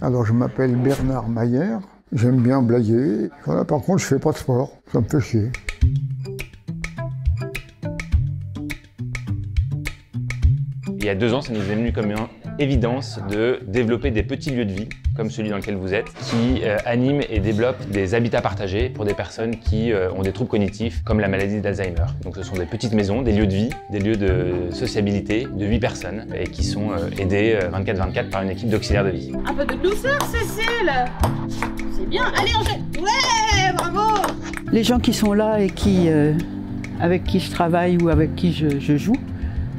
Alors je m'appelle Bernard Mayer, j'aime bien blaguer. Voilà, par contre je fais pas de sport, ça me fait chier. Il y a 2 ans, ça nous est venu comme une évidence de développer des petits lieux de vie, comme celui dans lequel vous êtes, qui animent et développent des habitats partagés pour des personnes qui ont des troubles cognitifs, comme la maladie d'Alzheimer. Donc ce sont des petites maisons, des lieux de vie, des lieux de sociabilité de 8 personnes, et qui sont aidés 24/24 par une équipe d'auxiliaires de vie. Un peu de douceur, Cécile. C'est bien, allez, enchaîne. Ouais, bravo. Les gens qui sont là et avec qui je travaille ou avec qui je joue,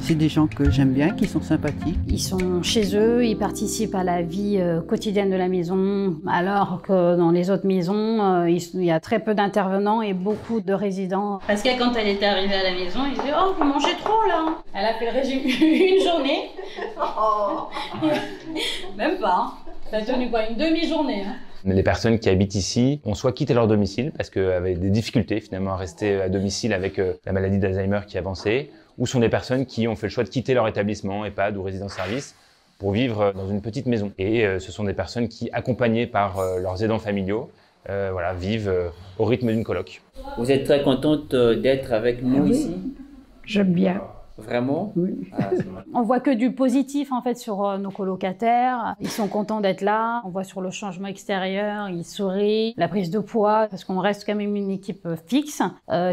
c'est des gens que j'aime bien, qui sont sympathiques. Ils sont chez eux, ils participent à la vie quotidienne de la maison, alors que dans les autres maisons, il y a très peu d'intervenants et beaucoup de résidents. Parce que quand elle était arrivée à la maison, ils disaient « Oh, vous mangez trop là !» Elle a fait le régime une journée. Même pas, hein. Ça a tenu quoi, une demi-journée, hein. Les personnes qui habitent ici ont soit quitté leur domicile parce qu'elles avaient des difficultés finalement à rester à domicile avec la maladie d'Alzheimer qui avançait, ou sont des personnes qui ont fait le choix de quitter leur établissement, EHPAD ou résidence-service, pour vivre dans une petite maison. Et ce sont des personnes qui, accompagnées par leurs aidants familiaux, voilà, vivent au rythme d'une coloc. Vous êtes très contente d'être avec nous ici? J'aime bien. Vraiment? Oui. On voit que du positif en fait sur nos colocataires. Ils sont contents d'être là. On voit sur le changement extérieur, ils sourient. La prise de poids, parce qu'on reste quand même une équipe fixe,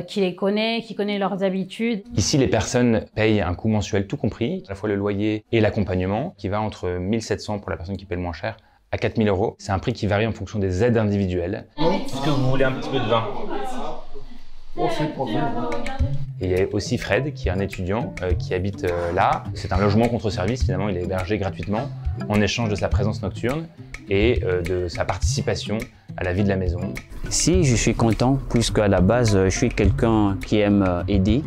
qui les connaît, qui connaît leurs habitudes. Ici, les personnes payent un coût mensuel tout compris, à la fois le loyer et l'accompagnement, qui va entre 1 700 pour la personne qui paie le moins cher à 4 000 €. C'est un prix qui varie en fonction des aides individuelles. Est-ce que vous voulez un petit peu de vin? Et il y a aussi Fred, qui est un étudiant qui habite là. C'est un logement contre service, finalement, il est hébergé gratuitement en échange de sa présence nocturne et de sa participation à la vie de la maison. Si, je suis content, puisqu'à la base, je suis quelqu'un qui aime aider.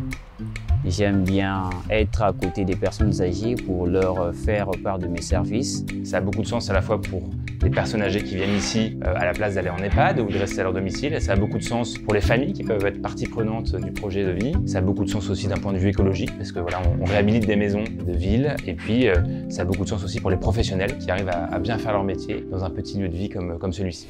J'aime bien être à côté des personnes âgées pour leur faire part de mes services. Ça a beaucoup de sens à la fois pour les personnes âgées qui viennent ici à la place d'aller en EHPAD ou de rester à leur domicile. Et ça a beaucoup de sens pour les familles qui peuvent être partie prenante du projet de vie. Ça a beaucoup de sens aussi d'un point de vue écologique parce que voilà, on réhabilite des maisons de ville. Et puis ça a beaucoup de sens aussi pour les professionnels qui arrivent à bien faire leur métier dans un petit lieu de vie comme celui-ci.